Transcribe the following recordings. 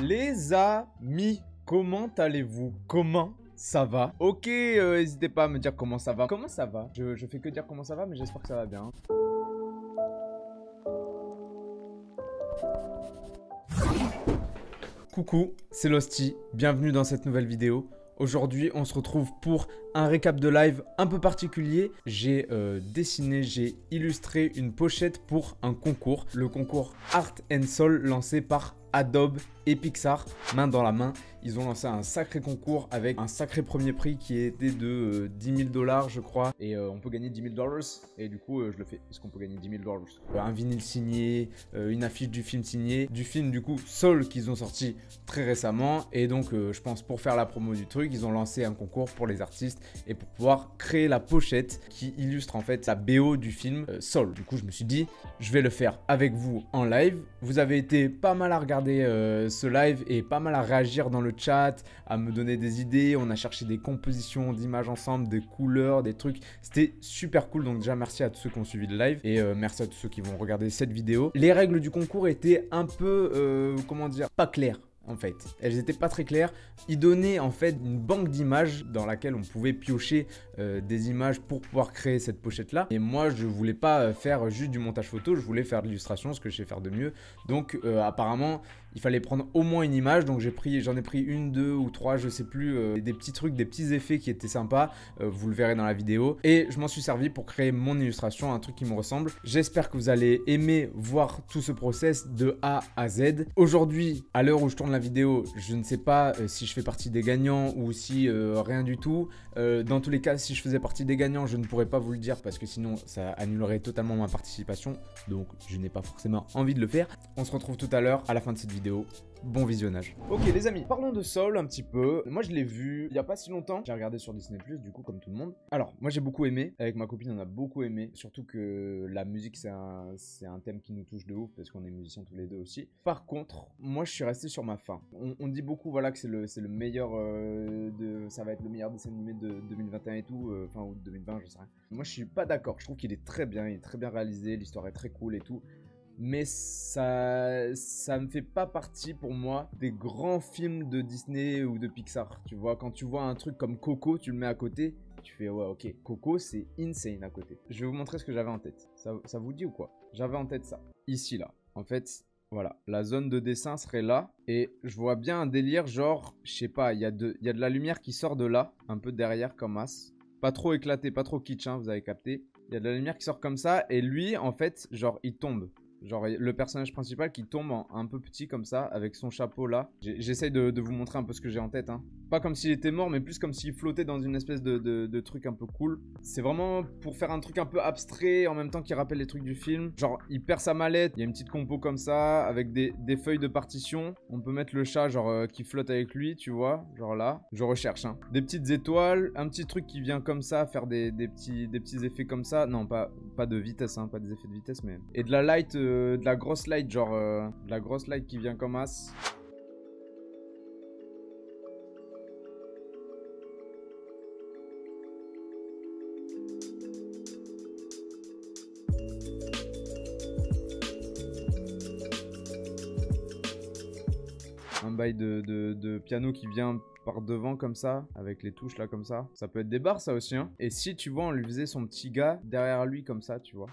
Les amis, comment allez-vous? Comment ça va? Ok, n'hésitez pas à me dire comment ça va. Comment ça va? Je fais que dire comment ça va, mais j'espère que ça va bien. Coucou, c'est Losty, bienvenue dans cette nouvelle vidéo. Aujourd'hui, on se retrouve pour un récap de live un peu particulier. J'ai dessiné, j'ai illustré une pochette pour un concours. Le concours Art and Soul lancé par Adobe et Pixar, main dans la main. Ils ont lancé un sacré concours avec un sacré premier prix qui était de 10 000 $, je crois. Et on peut gagner 10 000 $. Et du coup, je le fais. Est-ce qu'on peut gagner 10 000 $? Un vinyle signé, une affiche du film signé. Du film, du coup, Soul, qu'ils ont sorti très récemment. Et donc, je pense pour faire la promo du truc, ils ont lancé un concours pour les artistes et pour pouvoir créer la pochette qui illustre en fait la BO du film Soul. Du coup, je me suis dit, je vais le faire avec vous en live. Vous avez été pas mal à regarder ce live et pas mal à réagir dans le chat, à me donner des idées. On a cherché des compositions d'images ensemble, des couleurs, des trucs. C'était super cool. Donc déjà, merci à tous ceux qui ont suivi le live et merci à tous ceux qui vont regarder cette vidéo. Les règles du concours étaient un peu, comment dire, pas claires. En fait, elles n'étaient pas très claires. Ils donnaient en fait une banque d'images dans laquelle on pouvait piocher des images pour pouvoir créer cette pochette là. Et moi, je voulais pas faire juste du montage photo, je voulais faire de l'illustration, ce que je sais faire de mieux. Donc apparemment, il fallait prendre au moins une image. Donc j'en ai pris une, deux ou trois, je sais plus, des petits trucs, des petits effets qui étaient sympas. Vous le verrez dans la vidéo. Et je m'en suis servi pour créer mon illustration, un truc qui me ressemble. J'espère que vous allez aimer voir tout ce process de A à Z. Aujourd'hui, à l'heure où je tourne la vidéo, je ne sais pas si je fais partie des gagnants ou si rien du tout. Dans tous les cas, si je faisais partie des gagnants, je ne pourrais pas vous le dire parce que sinon ça annulerait totalement ma participation. Donc je n'ai pas forcément envie de le faire. On se retrouve tout à l'heure à la fin de cette vidéo. Bon visionnage. Ok les amis, parlons de Soul un petit peu. Moi je l'ai vu il n'y a pas si longtemps. J'ai regardé sur Disney+, du coup comme tout le monde. Alors moi j'ai beaucoup aimé. Avec ma copine on a beaucoup aimé. Surtout que la musique c'est un thème qui nous touche de ouf parce qu'on est musiciens tous les deux aussi. Par contre, moi je suis resté sur ma faim. On dit beaucoup voilà que c'est le meilleur ça va être le meilleur dessin animé de 2021 et tout. Enfin ou de 2020 je sais rien. Moi je suis pas d'accord. Je trouve qu'il est très bien. Il est très bien réalisé. L'histoire est très cool et tout. Mais ça me fait pas partie pour moi des grands films de Disney ou de Pixar. Tu vois, quand tu vois un truc comme Coco, tu le mets à côté, tu fais ouais ok, Coco c'est insane à côté. Je vais vous montrer ce que j'avais en tête. Ça vous dit ou quoi? J'avais en tête ça, ici là. En fait, voilà, la zone de dessin serait là. Et je vois bien un délire genre, je sais pas, il y a de la lumière qui sort de là, un peu derrière comme as. Pas trop éclaté, pas trop kitsch, hein, vous avez capté. Il y a de la lumière qui sort comme ça et lui en fait, genre il tombe. Genre le personnage principal qui tombe un peu petit comme ça, avec son chapeau là. J'essaye de vous montrer un peu ce que j'ai en tête. Hein. Pas comme s'il était mort, mais plus comme s'il flottait dans une espèce de truc un peu cool. C'est vraiment pour faire un truc un peu abstrait, en même temps qui rappelle les trucs du film. Genre il perd sa mallette, il y a une petite compo comme ça, avec des feuilles de partition. On peut mettre le chat genre qui flotte avec lui, tu vois. Genre là, je recherche. Hein. Des petites étoiles, un petit truc qui vient comme ça, faire des petits effets comme ça. Non, pas de vitesse, hein, pas des effets de vitesse, mais... Et de la light... de la grosse light, genre de la grosse light qui vient comme as. Un bail de piano qui vient par devant comme ça, avec les touches là comme ça. Ça peut être des barres ça aussi, hein. Et si tu vois, on lui faisait son petit gars derrière lui comme ça, tu vois.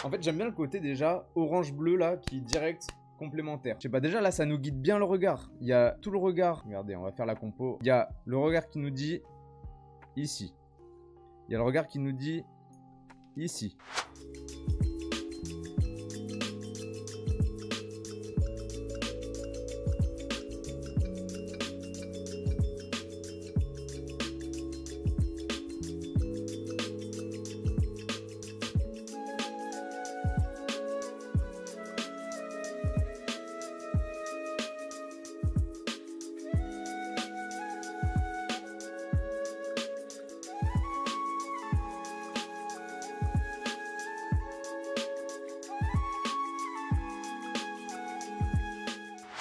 En fait, j'aime bien le côté déjà orange-bleu là qui est direct complémentaire. Je sais pas, déjà là ça nous guide bien le regard. Il y a tout le regard. Regardez, on va faire la compo. Il y a le regard qui nous dit ici. Il y a le regard qui nous dit ici.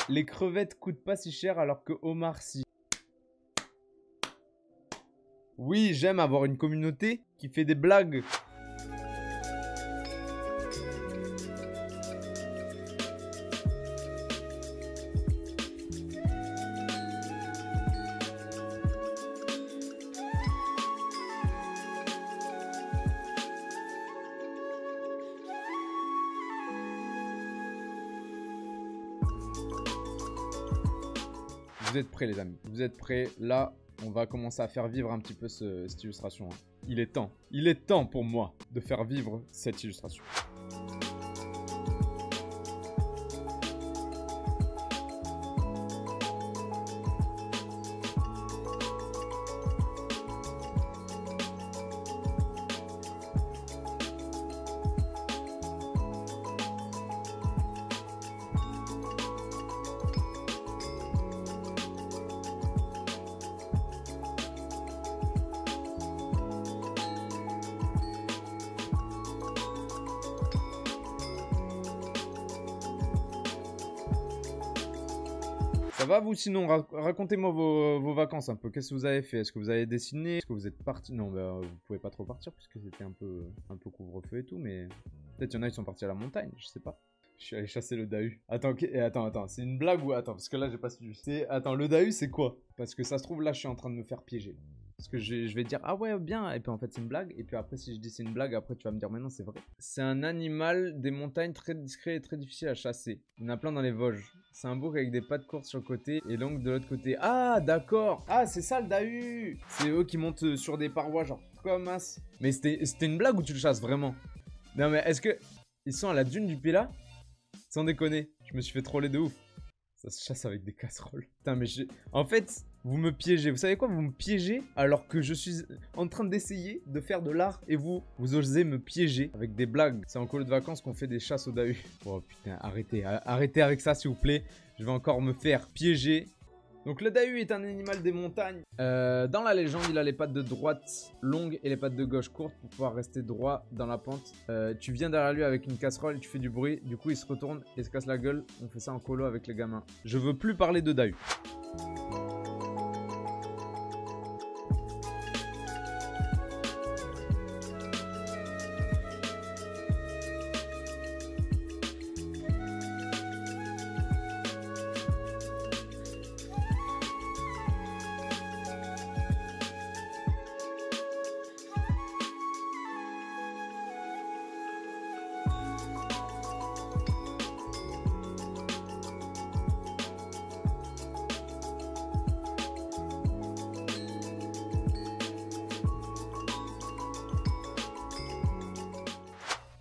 Les crevettes coûtent pas si cher alors que Omar si. Oui, j'aime avoir une communauté qui fait des blagues. Vous êtes prêts les amis, vous êtes prêts. Là, on va commencer à faire vivre un petit peu cette illustration. Hein. Il est temps pour moi de faire vivre cette illustration. Ça va vous sinon? Racontez-moi vos vacances un peu. Qu'est-ce que vous avez fait? Est-ce que vous avez dessiné? Est-ce que vous êtes parti? Non, bah, vous pouvez pas trop partir puisque c'était un peu couvre-feu et tout, mais peut-être il y en a qui sont partis à la montagne, je sais pas. Je suis allé chasser le dahu. Attends, attends, c'est une blague ou attends, parce que là j'ai pas suivi. Attends, le dahu c'est quoi? Parce que ça se trouve là je suis en train de me faire piéger. Parce que je vais dire ah ouais bien et puis en fait c'est une blague et puis après si je dis c'est une blague après tu vas me dire mais non c'est vrai. C'est un animal des montagnes très discret et très difficile à chasser. Il y en a plein dans les Vosges. C'est un bouc avec des pattes courtes sur le côté et longues de l'autre côté. Ah d'accord. Ah c'est ça le dahu. C'est eux qui montent sur des parois genre comme as. Mais c'était une blague ou tu le chasses vraiment? Non mais est-ce que ils sont à la dune du Pila? Sans déconner, je me suis fait troller de ouf. Ça se chasse avec des casseroles. Putain, mais en fait, vous me piégez. Vous savez quoi? Vous me piégez alors que je suis en train d'essayer de faire de l'art et vous osez me piéger avec des blagues. C'est en colo de vacances qu'on fait des chasses au dahu. Oh putain, arrêtez avec ça s'il vous plaît. Je vais encore me faire piéger. Donc le dahu est un animal des montagnes. Dans la légende, il a les pattes de droite longues et les pattes de gauche courtes pour pouvoir rester droit dans la pente. Tu viens derrière lui avec une casserole, tu fais du bruit, du coup il se retourne et se casse la gueule. On fait ça en colo avec les gamins. Je veux plus parler de dahu.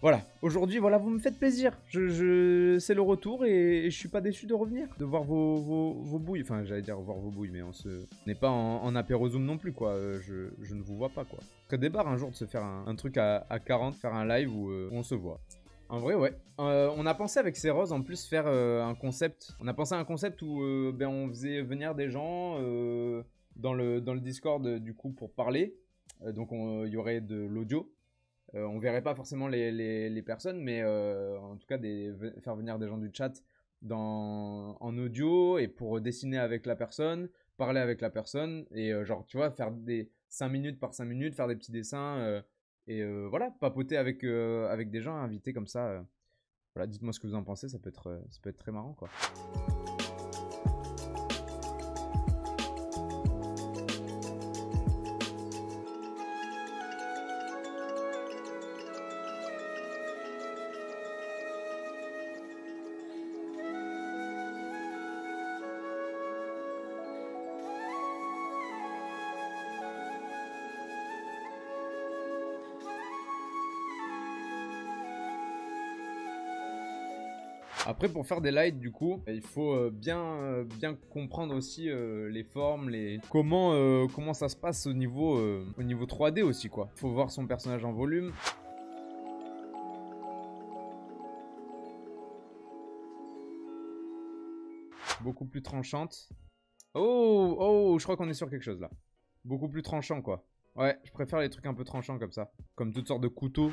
Voilà, aujourd'hui, voilà, vous me faites plaisir. C'est le retour et je suis pas déçu de revenir, de voir vos bouilles. Enfin, j'allais dire voir vos bouilles, mais on n'est pas en apéro zoom non plus, quoi. Je ne vous vois pas, quoi. Très débarre un jour de se faire un truc à 40, faire un live où on se voit. En vrai, ouais. On a pensé avec Cérose en plus faire un concept. On a pensé à un concept où ben, on faisait venir des gens dans le Discord du coup pour parler. Donc il y aurait de l'audio. On verrait pas forcément les personnes, mais en tout cas faire venir des gens du chat en audio et pour dessiner avec la personne, parler avec la personne et genre tu vois faire des 5 minutes par 5 minutes, faire des petits dessins et voilà papoter avec des gens invités comme ça. Voilà, dites-moi ce que vous en pensez, ça peut être très marrant quoi. Après, pour faire des lights, du coup, il faut bien comprendre aussi les formes, comment ça se passe au niveau 3D aussi, quoi. Il faut voir son personnage en volume. Beaucoup plus tranchante. Oh, je crois qu'on est sur quelque chose, là. Beaucoup plus tranchant, quoi. Ouais, je préfère les trucs un peu tranchants comme ça. Comme toutes sortes de couteaux.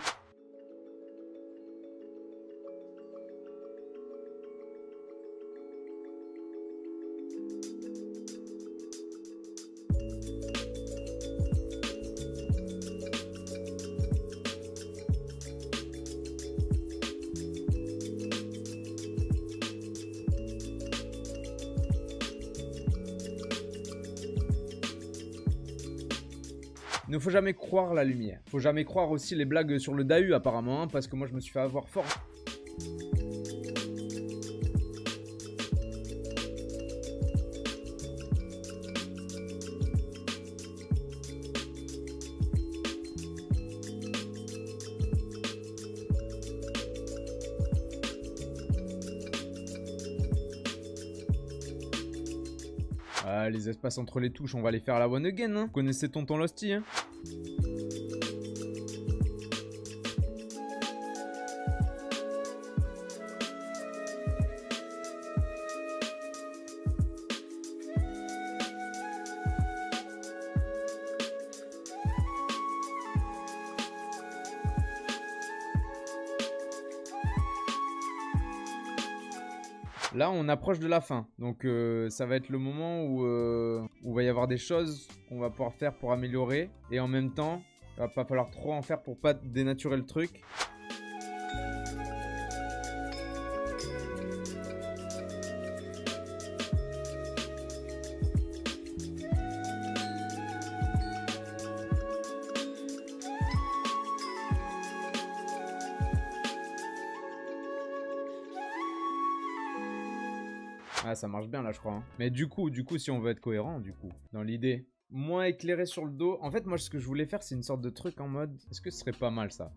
Il ne faut jamais croire la lumière. Faut jamais croire aussi les blagues sur le Dahu apparemment, hein, parce que moi je me suis fait avoir fort. Ah, les espaces entre les touches, on va les faire à la one again, hein. Vous connaissez Tonton Losty, hein. Là, on approche de la fin, donc ça va être le moment où il va y avoir des choses qu'on va pouvoir faire pour améliorer. Et en même temps, il va pas falloir trop en faire pour pas dénaturer le truc. Ah, ça marche bien là, je crois. Hein. Mais du coup, si on veut être cohérent, dans l'idée, moins éclairé sur le dos. En fait, moi, ce que je voulais faire, c'est une sorte de truc en mode, est-ce que ce serait pas mal ça?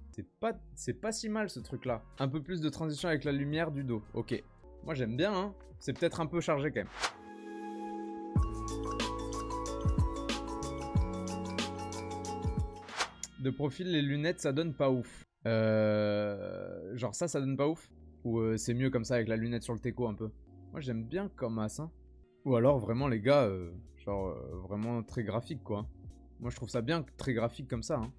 C'est pas si mal ce truc-là. Un peu plus de transition avec la lumière du dos. Ok. Moi, j'aime bien, hein. C'est peut-être un peu chargé quand même. De profil, les lunettes, ça donne pas ouf. Genre ça donne pas ouf? Ou c'est mieux comme ça avec la lunette sur le teco un peu? Moi j'aime bien comme as, hein. Ou alors vraiment les gars, genre vraiment très graphique quoi. Moi je trouve ça bien très graphique comme ça, hein.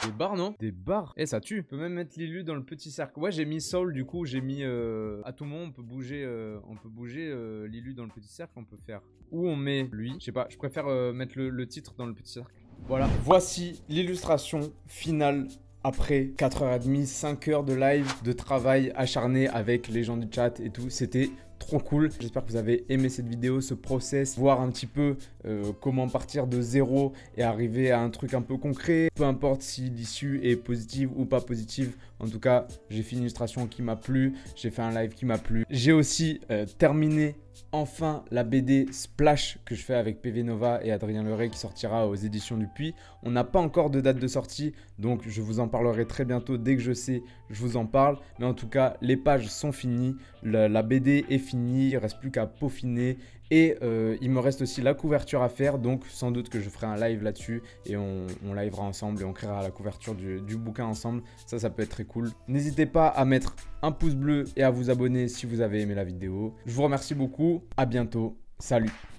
Des barres, non? Des barres. Eh, ça tue. On peut même mettre Lilu dans le petit cercle. Ouais, j'ai mis Soul, du coup, j'ai mis... à tout moment, on peut bouger Lilu dans le petit cercle. On peut faire... Ou on met lui. Je sais pas, je préfère mettre le titre dans le petit cercle. Voilà. Voici l'illustration finale. Après 4h30, 5 heures de live, de travail acharné avec les gens du chat et tout. C'était trop cool. J'espère que vous avez aimé cette vidéo, ce process, voir un petit peu comment partir de zéro et arriver à un truc un peu concret. Peu importe si l'issue est positive ou pas positive. En tout cas, j'ai fait une illustration qui m'a plu. J'ai fait un live qui m'a plu. J'ai aussi terminé enfin la BD Splash que je fais avec PV Nova et Adrien Leray qui sortira aux éditions du Puy. On n'a pas encore de date de sortie, donc je vous en parlerai très bientôt. Dès que je sais, je vous en parle. Mais en tout cas, les pages sont finies. La BD est finie. Il ne reste plus qu'à peaufiner. Et il me reste aussi la couverture à faire. Donc sans doute que je ferai un live là-dessus. Et on livera ensemble et on créera la couverture du bouquin ensemble. Ça peut être très cool. N'hésitez pas à mettre un pouce bleu et à vous abonner si vous avez aimé la vidéo. Je vous remercie beaucoup. À bientôt. Salut.